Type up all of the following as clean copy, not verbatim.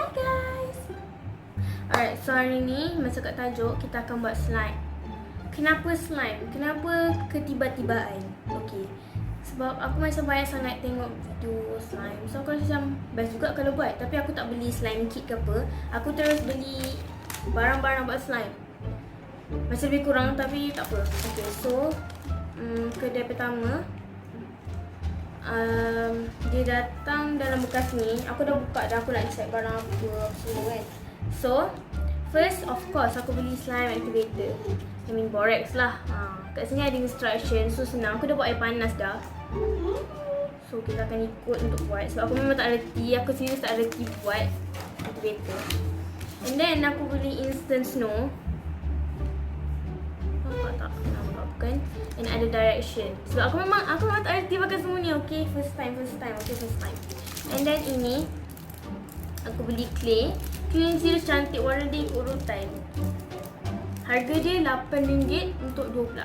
Hi guys. Alright, so hari ni masa kat tajuk kita akan buat slime. Kenapa slime? Kenapa ketiba-tibaan? Okay, sebab aku macam banyak sangat tengok video slime. So aku rasa macam best juga kalau buat. Tapi aku tak beli slime kit ke apa. Aku terus beli barang-barang buat slime. Masih lebih kurang tapi tak apa. Okay, so kedai pertama dia datang dalam bekas ni. Aku dah buka dah, aku nak check barang apa semua kan. So first of course aku beli slime activator, I mean borax lah. Kat sini ada instruction, so senang. Aku dah buat air panas dah. So kita akan ikut untuk buat. Sebab aku memang tak reti, aku serius tak reti buat activator. And then aku beli instant snow. Nampak tak? Nampak bukan? And ada direction. Sebab aku memang tak reti pakai semua ni. Okay, first time. Okay, first time. And then ini aku beli clay. Clay ni serius cantik, warna dia ikut urutan. Harga dia RM8 untuk 12.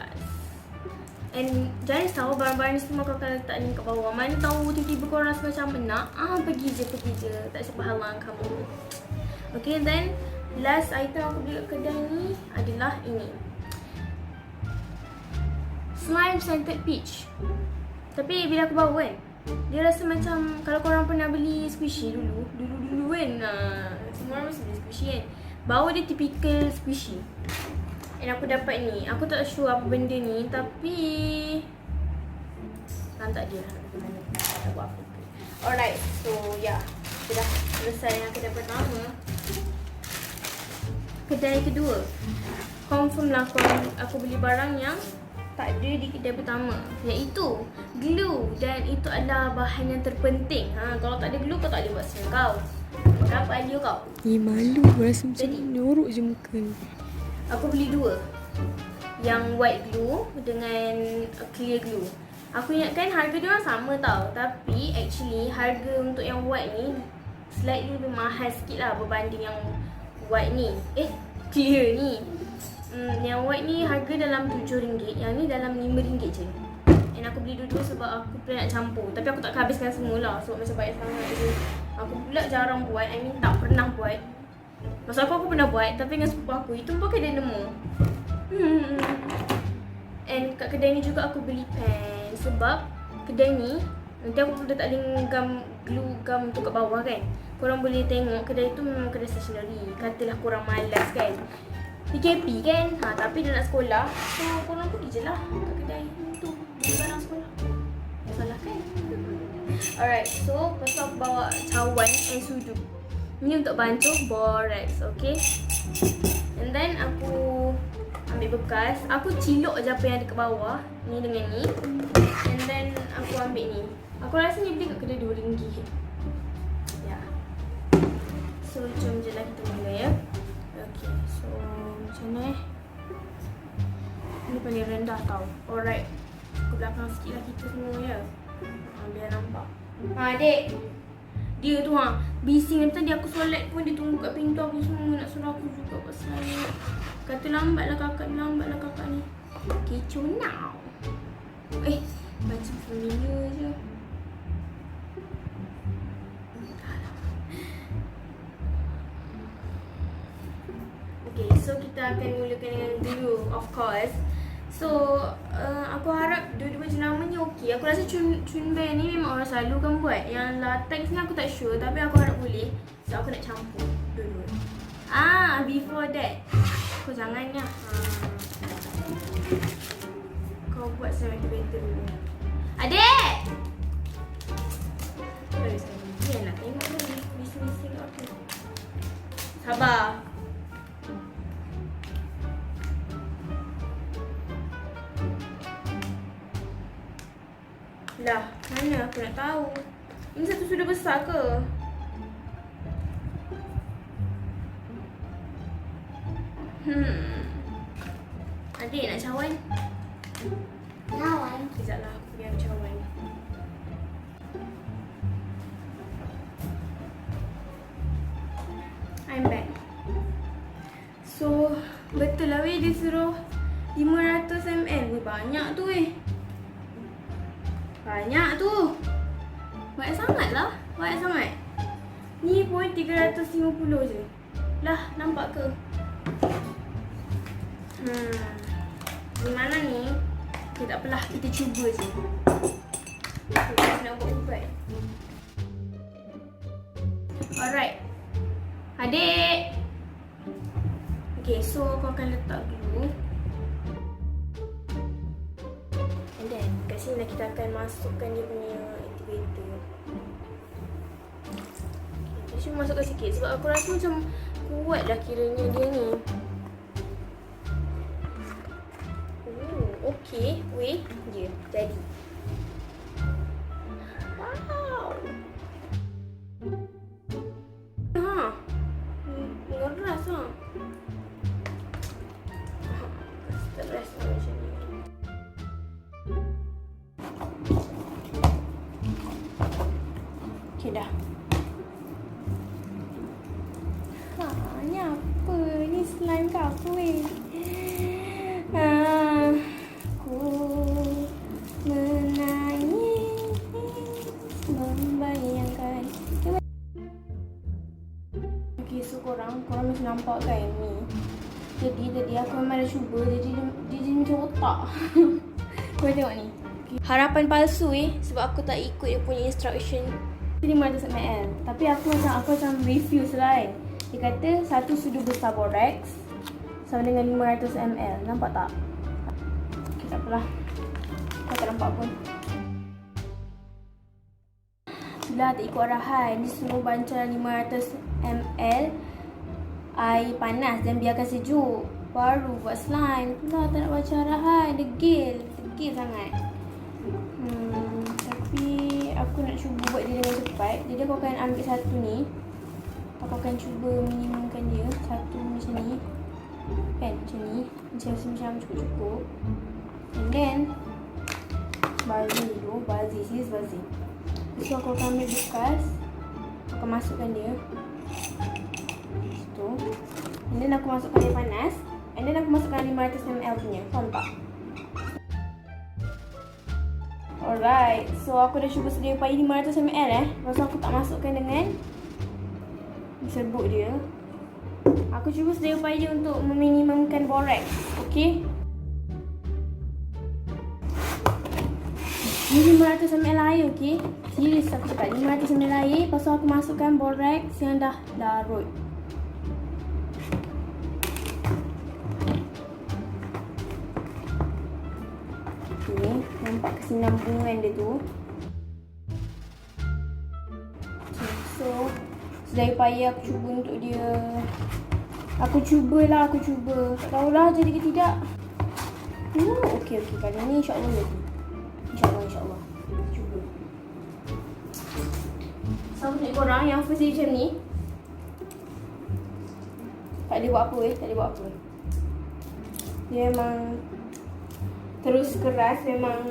And jangan risau, barang-barang ni semua kau akan letak link kat bawah. Mana tahu tiba-tiba korang rasa macam nak, pergi je. Tak siapa halang kamu. Okay, then last item aku beli kat kedai ni adalah ini, slime scented peach. Tapi bila aku bawa kan, dia rasa macam kalau korang pernah beli squishy dulu kan, semua orang mesti beli squishy kan. Bau dia typical squishy. And aku dapat ni. Aku tak sure apa benda ni, tapi tak dia tak buat apa. Alright, so yeah, kita dah selesai yang kedai pertama. Kedai kedua, confirm lah aku beli barang yang tak ada di kedai pertama, iaitu glue. Dan itu adalah bahan yang terpenting. Kalau tak ada glue, kau tak boleh buat slime kau. Berapa idea kau? Malu, rasa macam nyorok je muka ni. Aku beli dua, yang white glue dengan clear glue. Aku ingatkan harga dia orang sama tau, tapi actually harga untuk yang white ni slightly lebih mahal sikit lah berbanding yang white ni. Clear ni. Yang white ni harga dalam RM7, yang ni dalam RM5 je. And aku beli dua-dua sebab aku plan nak campur. Tapi aku tak habiskan semua lah, sebab macam banyak sangat je. Aku pula jarang buat, I mean tak pernah buat. Masa aku pernah buat, tapi dengan sepupu aku, itu pun kedai nemu. And kat kedai ni juga aku beli pen. Sebab kedai ni, nanti aku letak link glue gum tu kat bawah kan. Korang boleh tengok kedai tu memang kedai stationery. Katalah korang malas kan, PKP kan, tapi dia nak sekolah, so korang pergi je lah kat kedai tu beli barang sekolah. Tak salah kan? Alright, so lepas tu aku bawa cawan and sudu. Ni untuk bancuh borax, okay. And then aku ambil bekas. Aku cilok je apa yang ada kat bawah, ni dengan ni. And then aku ambil ni. Aku rasa ni beli kat kedai RM2. Ya. So jom je lah kita mula ya. Okay, so macam mana Ini paling rendah tau. Alright, ke belakang sikit lah kita semua ya. Biar nampak. Adik, dia tu bising. Tadi aku solat pun dia tunggu kat pintu aku semua. Nak suruh aku juga pasal ni. Kata lambatlah kakak ni. Kecoh now. Macam familiar je. Okay, so kita akan mulakan dengan glue, of course. So, aku harap dua-dua jenama ni okey. Aku rasa cunbay ni memang orang selalu kan buat. Yang latex ni aku tak sure, tapi aku harap boleh. So, aku nak campur dua-dua. Before that, kau jangan ya. Kau buat slime activator dulu. Adik! Dia nak tengok ni. Bising-bising aku. Sabar. Lah, mana aku nak tahu. Ini satu sudah besar ke? Adik nak cawan? Cawan? Sekejaplah, aku pergi ambil cawan. I'm back. So, betul lah weh dia suruh 500 ml. Banyak tu weh. Banyak tu. Banyak sangat lah. Banyak sangat. Ni pun 350 je. Lah, nampak ke? Di mana ni? Okay, tak apalah, kita cuba je. Kita nak buat ubat. Alright. Adik. Okay, so aku akan letak dulu. And then, kat sini kita akan masukkan dia punya activator. Okay, cuma masukkan sikit sebab aku rasa macam kuat dah kiranya dia ni. Okay, weh, je jadi. Wow. Ngeras lah. Stres lah macam ni. Okay dah. Ni apa? Ni slime ke apa weh? Aku menangis membayangkan. Okay, so korang mesti nampak kan ni. Jadi aku memang dah cuba. Dia jadi macam otak. Korang tengok ni. Okay. Harapan palsu sebab aku tak ikut dia punya instruction. 500 ml. Tapi aku macam refuse lah kan. Dia kata satu sudu besar borax sama dengan 500 ml. Nampak tak? Okay, tak apalah. Kau tak nampak pun. Sudah tak ikut arahan. Dia suruh bancuran 500 ml air panas dan biarkan sejuk. Baru buat slime. Itulah tak nak baca arahan. Degil sangat. Tapi aku nak cuba buat dia dengan cepat. Jadi aku akan ambil satu ni. Aku akan cuba minimumkan dia. Satu macam ni. Kan macam ni. Macam cukup-cukup. And then bazir dulu. Sis bazir. So aku akan ambil bekas. Aku akan masukkan dia. Situ. And then aku masukkan air panas. And then aku masukkan 500 ml punya. Faham tak? Alright. So aku dah cuba sedia upaya 500 ml Lepas tu aku tak masukkan dengan serbuk dia. Aku cuba sedia upaya dia untuk meminimumkan borax. Okay. Ni 500 ml air, okay. Serius aku cakap 500 ml air. Lepas tu aku masukkan borax yang dah larut. Okay, nampak kesinambungan dia tu. Okay, so sedaya payah aku cuba untuk dia. Aku cuba. Tak tahulah jadi ke tidak. Okay. Kali ni insyaAllah lagi. InsyaAllah. Cuba. Sama tengok korang yang first edition ni. Tak boleh buat apa. Dia memang terus keras. Memang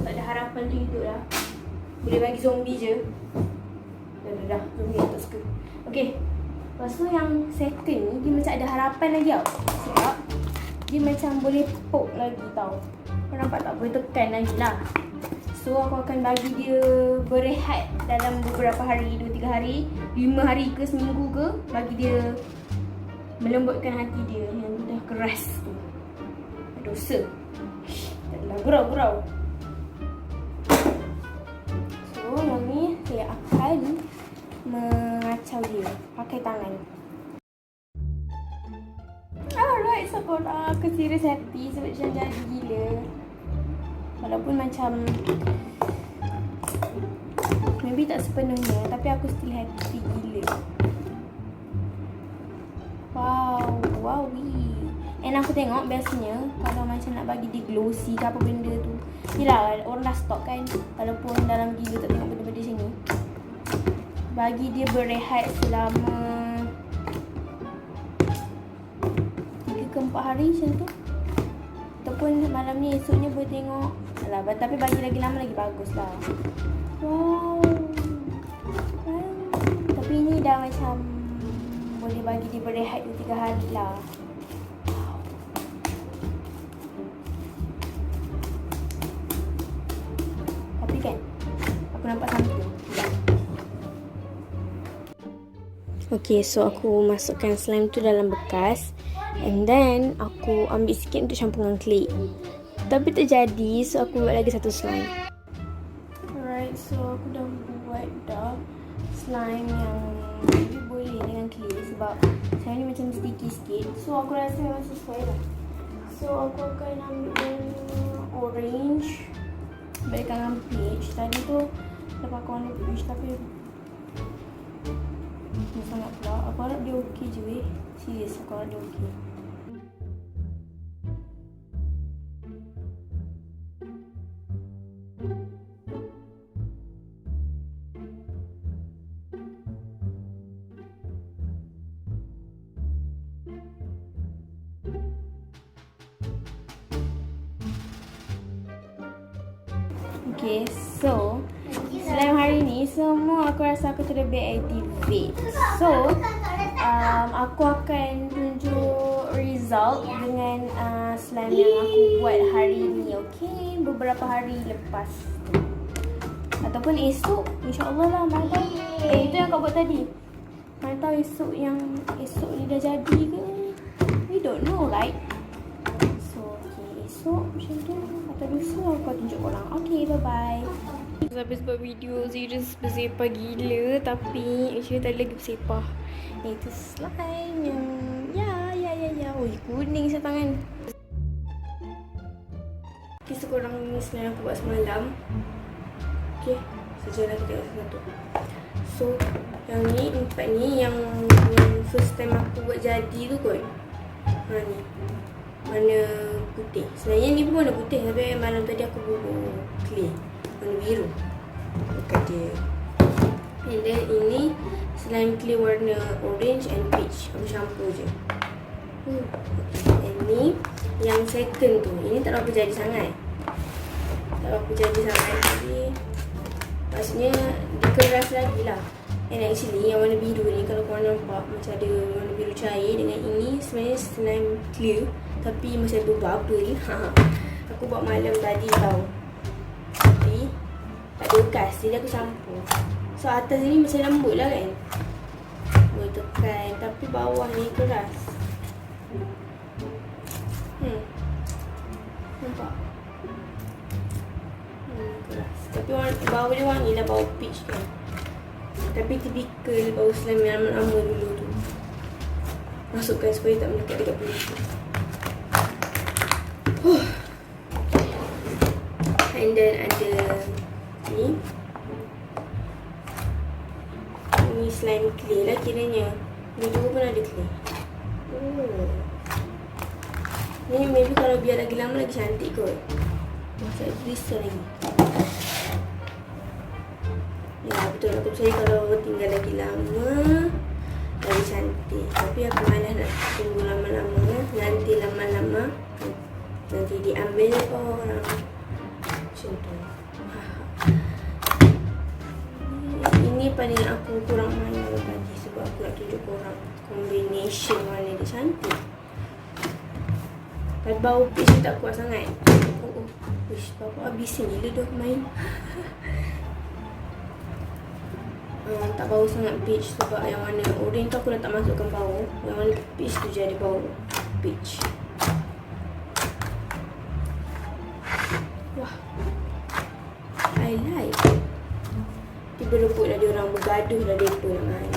tak ada harapan tu hidup lah. Boleh bagi zombie je. Dah zombie tak suka. Okay. Lepas tu yang second ni dia macam ada harapan lagi tau. Sebab dia macam boleh poke lagi tau. Kau nampak tak? Boleh tekan lagi lah. So aku akan bagi dia berehat dalam beberapa hari, 2-3 hari, 5 hari ke seminggu ke. Bagi dia melembutkan hati dia yang dah keras tu. Dosa. Tak adalah gurau. So yang ni saya akan mengacau dia pakai tangan. Alright, so korang, aku serius happy sebab dia jadi gila. Walaupun macam maybe tak sepenuhnya, tapi aku still happy gila. Wow. And aku tengok biasanya kalau macam nak bagi dia glossy ke apa benda tu, yelah orang dah stok kan. Walaupun dalam gila tak tengok benda-benda macam ni, bagi dia berehat selama 3 ke 4 hari macam tu. Ataupun malam ni esoknya boleh tengok. Alah, tapi bagi lagi lama lagi bagus lah. Wow. Tapi ni dah macam boleh bagi dia berehat 2-3 hari lah. Tapi kan aku nampak something. Okay, so aku masukkan slime tu dalam bekas. And then aku ambil sikit untuk campur dengan clay. Tapi tak jadi, so aku buat lagi satu slime. Alright, so aku dah buat slime yang lebih boleh dengan clay. Sebab slime ni macam sticky sikit. So aku rasa memang sesuai lah. So aku akan ambil orange, balikkan dengan peach. Tadi tu dah pakai warna peach tapi ni sangat pula. Aku harap dia okey je weh. Serius, aku harap dia okey. Okay, so slime hari ni semua aku rasa aku terlebih activate. So, aku akan tunjuk result dengan slime yang aku buat hari ni, okay? Beberapa hari lepas tu. Ataupun esok, insyaAllah lah, mana tahu. Itu yang kau buat tadi. Mana tahu esok ni dah jadi ke? We don't know, right? So, okay, esok macam tu. Atau lusa aku tunjuk korang. Okay, bye-bye. Habis buat video serius bersepah gila. Tapi actually tadi lagi bersepah. Itu slime yang ya. Ui, kuning saya tangan. Okay, so korang ni slime aku buat semalam. Okay, sejarah kita tengok satu. So, yang ni, empat ni yang first time aku buat jadi tu kot. Ni warna putih. Sebenarnya ni pun warna putih, tapi malam tadi aku bubur clay warna biru dekat dia. And then ini slime clay warna orange and peach. Aku campur je. And ni yang second tu. Ini tak berapa jadi sangat. Tak berapa jadi sangat. Jadi maksudnya dia keras lagi lah. And actually yang warna biru ni, kalau korang nampak macam ada warna biru cair dengan ini sebenarnya slime clear. Tapi masih ada bubble. Aku buat malam tadi tau. Tapi tak ada bekas, jadi aku campur. So atas ni macam lembut lah kan. Boleh tekan. Tapi bawah ni keras. Nampak? Keras. Tapi bawah dia wangi lah, bau peach kan. Tapi typical bau slime yang lama-lama dulu tu. Masukkan supaya tak melekat dekat kulit tu. And then ada ni. Ni slime clay lah kiranya. Ni juga pun ada clay. Ni maybe kalau biar lagi lama lagi cantik kot. Masa tulisan lagi. Ya betul, aku percaya kalau tinggal lagi lama lagi cantik. Tapi aku malas nak tunggu lama-lama. Nanti lama-lama nanti diambil orang. Macam tu. Ini paling aku kurang main tadi. Sebab aku nak tunjuk korang combination warna dia cantik. Tapi bau peach tak kuat sangat. Wish, bapak habisin gila dah main. Tak bau sangat peach. Sebab yang warna orange tu aku dah tak masukkan bau. Yang warna peach tu je ada bau peach. Wah, I like. Tiba rebut dah dia orang bergaduh dah mereka nak main.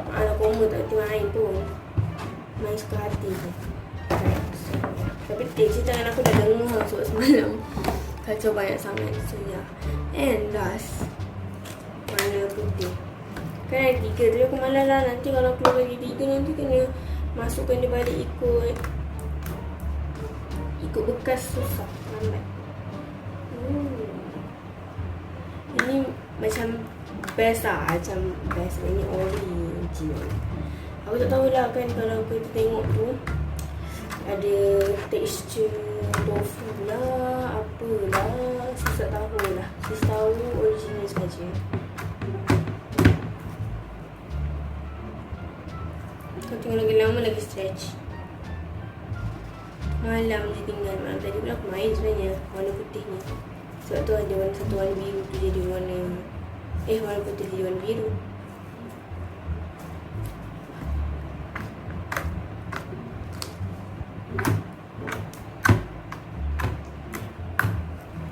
Anak koma tak hati main pun. Main suka hati je. Tapi cerita dengan aku dah dengar sebab semalam kacau banyak sangat. So ya. And last, warna putih. Kan ada 3 tapi aku malas lah. Nanti kalau keluar lagi 3 nanti kena masukkan dia balik ikut bekas, susah, lambat. Ini macam best lah. Macam best. Ini original. Aku tak tahulah kan kalau kita tengok tu ada tekstur tofu lah, apalah, susah tahu lah. Saya tahu original saja. Kau tengok lagi lama lagi stretch. Malam je tinggal. Malam tadi pun aku main sebenarnya warna putih ni. Sebab tu ada satu warna biru tu jadi warna warna putih jadi warna biru.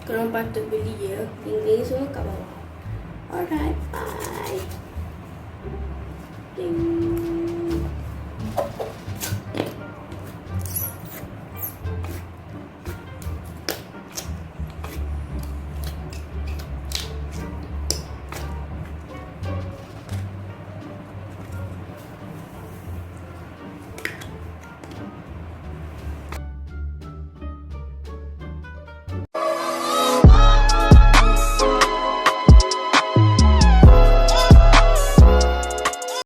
Korang patut beli ya. Link ni semua kat bawah. Alright, bye. Ding.